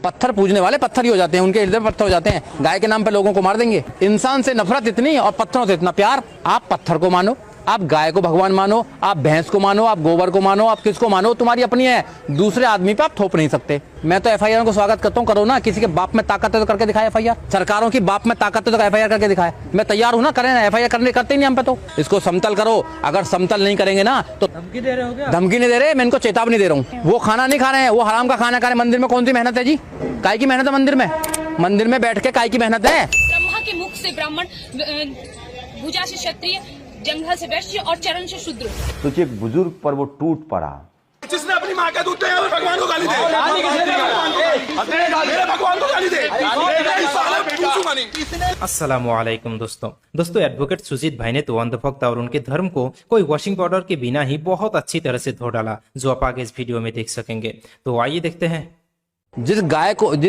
पत्थर पूजने वाले पत्थर ही हो जाते हैं, उनके हृदय पत्थर हो जाते हैं। गाय के नाम पे लोगों को मार देंगे। इंसान से नफरत इतनी और पत्थरों से इतना प्यार। आप पत्थर को मानो, आप गाय को भगवान मानो, आप भैंस को मानो, आप गोबर को मानो, आप किसको मानो, तुम्हारी अपनी है। दूसरे आदमी पे आप थोप नहीं सकते। मैं तो एफआईआर को स्वागत करता हूँ, करो ना। किसी के बाप में ताकत है तो करके दिखाए एफआईआर। सरकारों की बाप में ताकत है तो एफआईआर करके दिखाए। मैं तैयार हूँ ना, करें ना। एफआईआर करते ही नहीं हम पे तो। इसको समतल करो। अगर समतल नहीं करेंगे ना तो धमकी दे रहे हो क्या? धमकी नहीं दे रहे, मैं इनको चेतावनी दे रहा हूँ। वो खाना नहीं खा रहे हैं, वो हराम का खाना खा रहे हैं। मंदिर में कौन सी मेहनत है जी? काय की मेहनत है मंदिर में? मंदिर में बैठ के काय की मेहनत है? ब्रह्मा के मुख से ब्राह्मण, भुजा से क्षत्रिय, जंघा से वैश्य और चरण से शूद्र। तो एक बुजुर्ग पर वो टूट पड़ा। जिसने अपनी माँ का दूध दिया वो भगवान को गाली दे, मेरे भगवान को गाली दे, पूछूंगा नहीं। अस्सलामुअलैकुम दोस्तों एडवोकेट सुजीत भाई ने तो अंधभक्त और उनके धर्म को कोई वॉशिंग पाउडर के बिना ही बहुत अच्छी तरह से धो डाला, जो आप आगे इस वीडियो में देख सकेंगे। तो आइए देखते हैं। जिस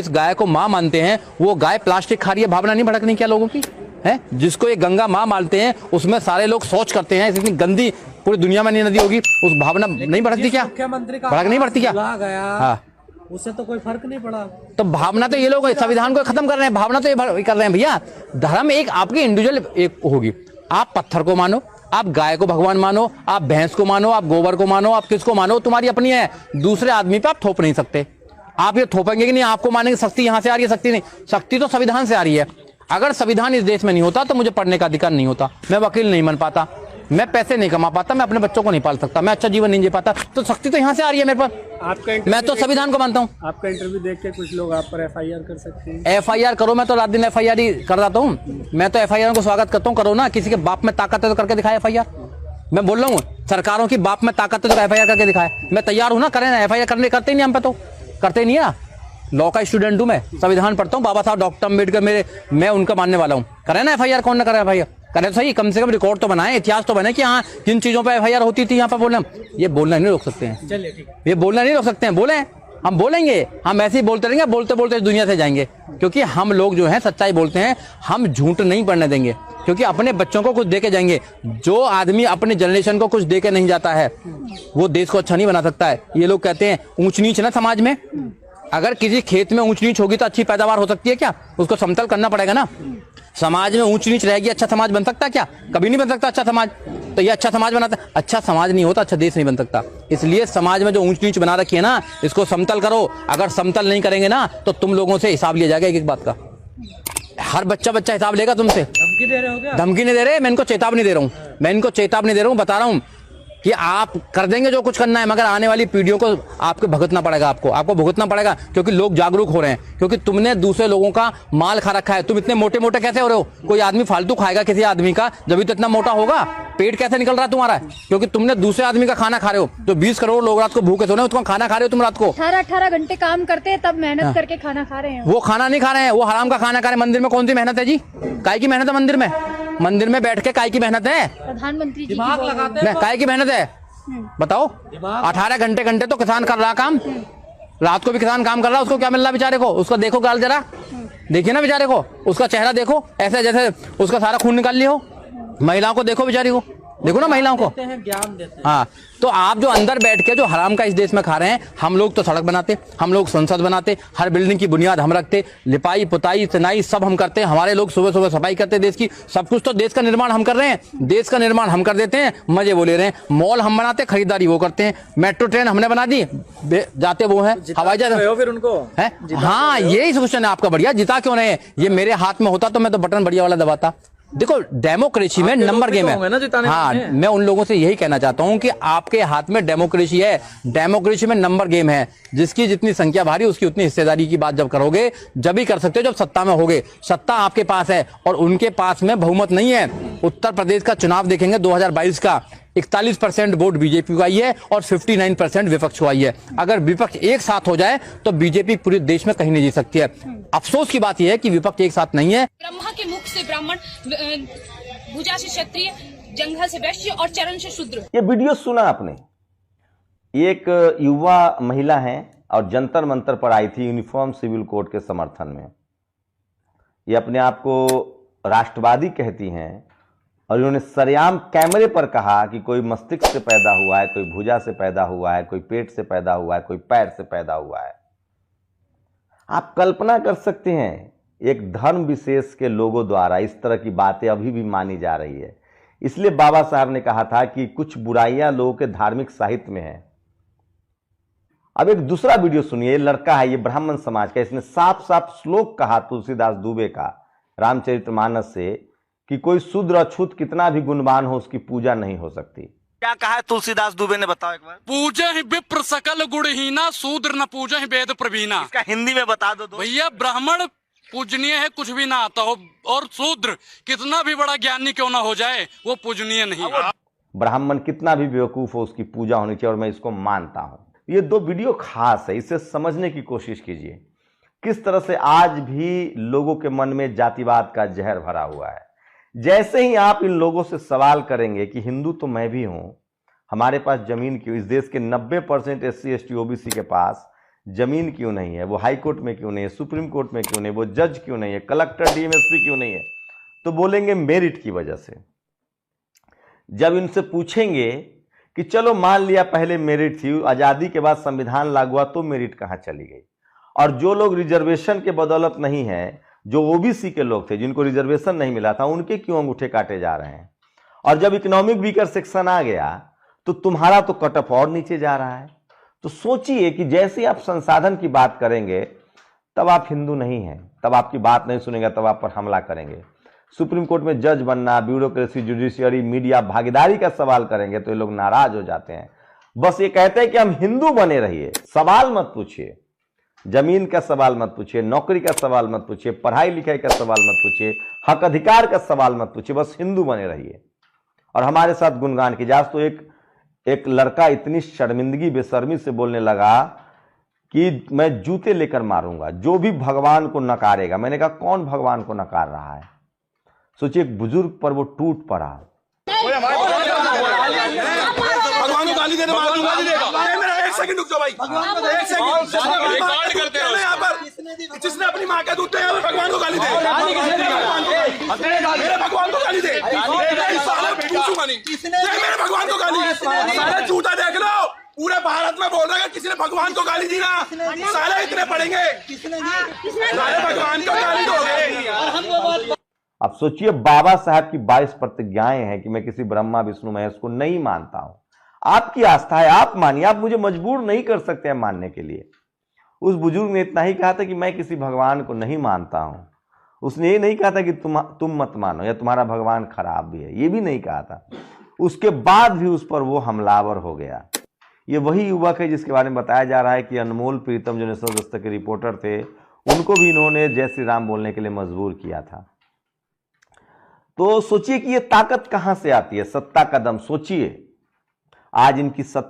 गाय को माँ मानते हैं वो गाय प्लास्टिक खा रही है, भावना नहीं भड़कनी क्या लोगों की है? जिसको ये गंगा माँ मानते हैं उसमें सारे लोग शौच करते हैं, इतनी गंदी पूरी दुनिया में नहीं नदी होगी, उस भावना नहीं भड़कती क्या? मुख्यमंत्री का भड़क नहीं भड़कती क्या? गया, हाँ, उससे तो कोई फर्क नहीं पड़ा। तो भावना तो ये लोग संविधान को खत्म कर रहे हैं, भावना तो ये कर रहे हैं भैया। धर्म एक आपकी इंडिविजुअल एक होगी। आप पत्थर को मानो, आप गाय को भगवान मानो, आप भैंस को मानो, आप गोबर को मानो, आप किसको मानो, तुम्हारी अपनी है। दूसरे आदमी पे आप थोप नहीं सकते। आप ये थोपेंगे कि नहीं, आपको मानेंगे शक्ति यहाँ से आ रही है, शक्ति नहीं, शक्ति तो संविधान से आ रही है। अगर संविधान इस देश में नहीं होता तो मुझे पढ़ने का अधिकार नहीं होता, मैं वकील नहीं बन पाता, मैं पैसे नहीं कमा पाता, मैं अपने बच्चों को नहीं पाल सकता, मैं अच्छा जीवन नहीं जी पाता। तो शक्ति तो यहाँ से आ रही है मेरे पास। मैं तो संविधान को मानता हूँ। आपका इंटरव्यू देख के कुछ लोग आप पर एफआईआर कर सकते हैं। एफआईआर करो, मैं तो रात दिन एफआईआर ही कर जाता हूँ। मैं तो एफआईआर को स्वागत करता हूँ, करो ना। किसी के बाप में ताकत है तो करके दिखाए एफआईआर। मैं बोल रहा हूँ सरकारों की बाप में ताकत है तो एफआईआर करके दिखाए। मैं तैयार हूँ ना, करें ना। एफआईआर करते ही नहीं हम पे तो, करते नहीं है। लॉ का स्टूडेंट हूं मैं, संविधान पढ़ता हूं, बाबा साहब डॉक्टर अम्बेडकर मैं उनका मानने वाला हूं। करें ना एफआईआर, कौन ना करे एफआईआर? करें तो सही, कम से कम रिकॉर्ड तो बनाए, इतिहास तो बने कि हाँ किन चीजों पे एफआईआर होती थी। यहाँ पर बोलना, ये बोलना नहीं रोक सकते हैं। चलिए ठीक, ये बोलना नहीं रोक सकते हैं। बोले हम बोलेंगे, हम ऐसे ही बोलते रहेंगे, बोलते बोलते दुनिया से जाएंगे। क्योंकि हम लोग जो है सच्चाई बोलते हैं, हम झूठ नहीं पढ़ने देंगे। क्योंकि अपने बच्चों को कुछ दे के जाएंगे। जो आदमी अपने जनरेशन को कुछ दे के नहीं जाता है वो देश को अच्छा नहीं बना सकता है। ये लोग कहते हैं ऊंच नीच ना समाज में। अगर किसी खेत में ऊंच नीच होगी तो अच्छी पैदावार हो सकती है क्या? उसको समतल करना पड़ेगा ना। समाज में ऊंच नीच रहेगी, अच्छा समाज बन सकता है क्या? कभी नहीं बन सकता अच्छा समाज। तो ये अच्छा समाज बनाता है, अच्छा समाज नहीं होता अच्छा देश नहीं बन सकता। इसलिए समाज में जो ऊंच नीच बना रखी है ना, इसको समतल करो। अगर समतल नहीं करेंगे ना तो तुम लोगों से हिसाब लिया जाएगा एक बात का। हर बच्चा हिसाब लेगा तुमसे। धमकी दे रहे हो क्या? धमकी नहीं दे रहे, मैं इनको चेतावनी दे रहा हूँ। मैं इनको चेतावनी दे रहा हूँ, बता रहा हूँ कि आप कर देंगे जो कुछ करना है, मगर आने वाली पीढ़ियों को आपको भुगतना पड़ेगा। आपको भुगतना पड़ेगा, क्योंकि लोग जागरूक हो रहे हैं। क्योंकि तुमने दूसरे लोगों का माल खा रखा है। तुम इतने मोटे मोटे कैसे हो रहे हो? कोई आदमी फालतू खाएगा किसी आदमी का जब भी तो इतना मोटा होगा। पेट कैसे निकल रहा है तुम्हारा? क्योंकि तुमने दूसरे आदमी का खाना खा रहे हो। जो 20 करोड़ लोग रात को भूखे सो रहे हो, तुम खाना खा रहे हो। तुम रात को 18 घंटे काम करते हैं, तब मेहनत करके खाना खा रहे हैं। वो खाना नहीं खा रहे हैं, वो हराम का खाना खा रहे हैं। मंदिर में कौन सी मेहनत है जी? काय की मेहनत है मंदिर में? मंदिर में बैठ के काय की मेहनत है? प्रधानमंत्री जी दिमाग लगाते हैं। काय की मेहनत है बताओ? 18 घंटे तो किसान कर रहा काम। रात को भी किसान काम कर रहा है, उसको क्या मिल रहा है बेचारे को? उसको देखो गाल जरा, देखिए ना बेचारे को, उसका चेहरा देखो, ऐसे जैसे उसका सारा खून निकाल लिया हो। महिलाओं को देखो, बेचारी को देखो ना, महिलाओं को ज्ञान देते हैं। हाँ, तो आप जो अंदर बैठ के जो हराम का इस देश में खा रहे हैं, हम लोग तो सड़क बनाते, हम लोग संसद बनाते, हर बिल्डिंग की बुनियाद हम रखते, लिपाई पुताई सिनाई सब हम करते हैं। हमारे लोग सुबह सुबह सफाई करते देश की, सब कुछ तो देश का निर्माण हम कर रहे हैं। देश का निर्माण हम कर देते हैं, मजे वो ले रहे हैं। मॉल हम बनाते, खरीदारी वो करते हैं। मेट्रो ट्रेन हमने बना दी, जाते वो है। हवाई जहाज फिर उनको है। हाँ, यही क्वेश्चन है आपका। बढ़िया, जिता क्यों नहीं? ये मेरे हाथ में होता तो मैं तो बटन बढ़िया वाला दबाता। देखो, डेमोक्रेसी में नंबर गेम है। हाँ, मैं उन लोगों से यही कहना चाहता हूं कि आपके हाथ में डेमोक्रेसी है। डेमोक्रेसी में नंबर गेम है। जिसकी जितनी संख्या भारी उसकी उतनी हिस्सेदारी की बात जब करोगे, जब ही कर सकते हो जब सत्ता में होगे। सत्ता आपके पास है और उनके पास में बहुमत नहीं है। उत्तर प्रदेश का चुनाव देखेंगे 2022 का, 41% वोट बीजेपी को आई है और 59% विपक्ष को आई है। अगर विपक्ष एक साथ हो जाए तो बीजेपी पूरे देश में कहीं नहीं जीत सकती है। अफसोस की बात यह है कि विपक्ष एक साथ नहीं है। ब्रह्मा के मुख से ब्राह्मण, भुजा से क्षत्रिय, जंघा से वैश्य और चरण से शूद्र। ये वीडियो सुना आपने? एक युवा महिला है और जंतर मंतर पर आई थी यूनिफॉर्म सिविल कोड के समर्थन में। ये अपने आप को राष्ट्रवादी कहती हैं और इन्होंने सरेआम कैमरे पर कहा कि कोई मस्तिष्क से पैदा हुआ है, कोई भुजा से पैदा हुआ है, कोई पेट से पैदा हुआ है, कोई पैर से पैदा हुआ है। आप कल्पना कर सकते हैं एक धर्म विशेष के लोगों द्वारा इस तरह की बातें अभी भी मानी जा रही है। इसलिए बाबा साहब ने कहा था कि कुछ बुराइयां लोगों के धार्मिक साहित्य में है। अब एक दूसरा वीडियो सुनिए। लड़का है, ये ब्राह्मण समाज का, इसने साफ साफ श्लोक कहा तुलसीदास दुबे का रामचरितमानस से कि कोई शूद्र अछूत कितना भी गुणवान हो उसकी पूजा नहीं हो सकती। क्या कहा है तुलसीदास दुबे ने, बताओ एक बार। पूजा ही विप्र सकल गुणहीना, शूद्र न पूजा ही वेद प्रवीणा। इसका हिंदी में बता दो। भैया ब्राह्मण पूजनीय है, कुछ भी ना आता हो, और शूद्र कितना भी बड़ा ज्ञानी क्यों ना हो जाए वो पूजनीय नहीं है। ब्राह्मण कितना भी बेवकूफ हो उसकी पूजा होनी चाहिए, और मैं इसको मानता हूं। ये दो वीडियो खास है, इसे समझने की कोशिश कीजिए किस तरह से आज भी लोगों के मन में जातिवाद का जहर भरा हुआ है। जैसे ही आप इन लोगों से सवाल करेंगे कि हिंदू तो मैं भी हूं, हमारे पास जमीन क्यों, इस देश के 90% SC ST OBC के पास जमीन क्यों नहीं है, वो हाई कोर्ट में क्यों नहीं है, सुप्रीम कोर्ट में क्यों नहीं, वो जज क्यों नहीं है, कलेक्टर DMSP क्यों नहीं है, तो बोलेंगे मेरिट की वजह से। जब इनसे पूछेंगे कि चलो मान लिया पहले मेरिट थी, आजादी के बाद संविधान लागू हुआ तो मेरिट कहां चली गई, और जो लोग रिजर्वेशन के बदौलत नहीं है, जो OBC के लोग थे जिनको रिजर्वेशन नहीं मिला था, उनके क्यों अंगूठे काटे जा रहे हैं। और जब इकोनॉमिक वीकर सेक्शन आ गया तो तुम्हारा तो कट ऑफ और नीचे जा रहा है। तो सोचिए कि जैसे आप संसाधन की बात करेंगे तब आप हिंदू नहीं हैं, तब आपकी बात नहीं सुनेंगे, तब आप पर हमला करेंगे। सुप्रीम कोर्ट में जज बनना, ब्यूरोक्रेसी, जुडिशियरी, मीडिया भागीदारी का सवाल करेंगे तो ये लोग नाराज हो जाते हैं। बस ये कहते हैं कि हम हिंदू बने रहिए, सवाल मत पूछिए, जमीन का सवाल मत पूछिए, नौकरी का सवाल मत पूछिए, पढ़ाई लिखाई का सवाल मत पूछिए, हक अधिकार का सवाल मत पूछिए, बस हिंदू बने रहिए और हमारे साथ गुणगान कीजिए। आज तो एक लड़का इतनी शर्मिंदगी बेशर्मी से बोलने लगा कि मैं जूते लेकर मारूंगा जो भी भगवान को नकारेगा। मैंने कहा कौन भगवान को नकार रहा है? सोचिए एक बुजुर्ग पर वो टूट पड़ा। भगवान को गाली देने वाला गाली देगा। एक सेकंड रुक जाओ भाई, एक सेकंड रिकॉर्ड करते हैं यहाँ पर। जिसने अपनी माँ का दूध दिया भगवान को गाली दे, मेरे भगवान को गाली दे, पूछूंगा नहीं मेरे भगवान को गाली। सारे झूठा देख लो, पूरे भारत में बोल रहा है किसी ने भगवान को गाली दी ना, सारे इतने पढ़ेंगे, सारे भगवान को गाली दोगे। अब सोचिए बाबा साहब की 22 प्रतिज्ञाएं हैं कि मैं किसी ब्रह्मा विष्णु महेश को नहीं मानता हूं। आपकी आस्था है, आप मानिए, आप मुझे मजबूर नहीं कर सकते हैं मानने के लिए। उस बुजुर्ग ने इतना ही कहा था कि मैं किसी भगवान को नहीं मानता हूं। उसने ये नहीं कहा था कि तुम मत मानो या तुम्हारा भगवान खराब भी है, ये भी नहीं कहा था। उसके बाद भी उस पर वो हमलावर हो गया। ये वही युवक है जिसके बारे में बताया जा रहा है कि अनमोल प्रीतम जो नेशनल दस्तक के रिपोर्टर थे, उनको भी इन्होंने जय श्री राम बोलने के लिए मजबूर किया था। तो सोचिए कि ये ताकत कहां से आती है, सत्ता का दम। सोचिए आज इनकी सत्ता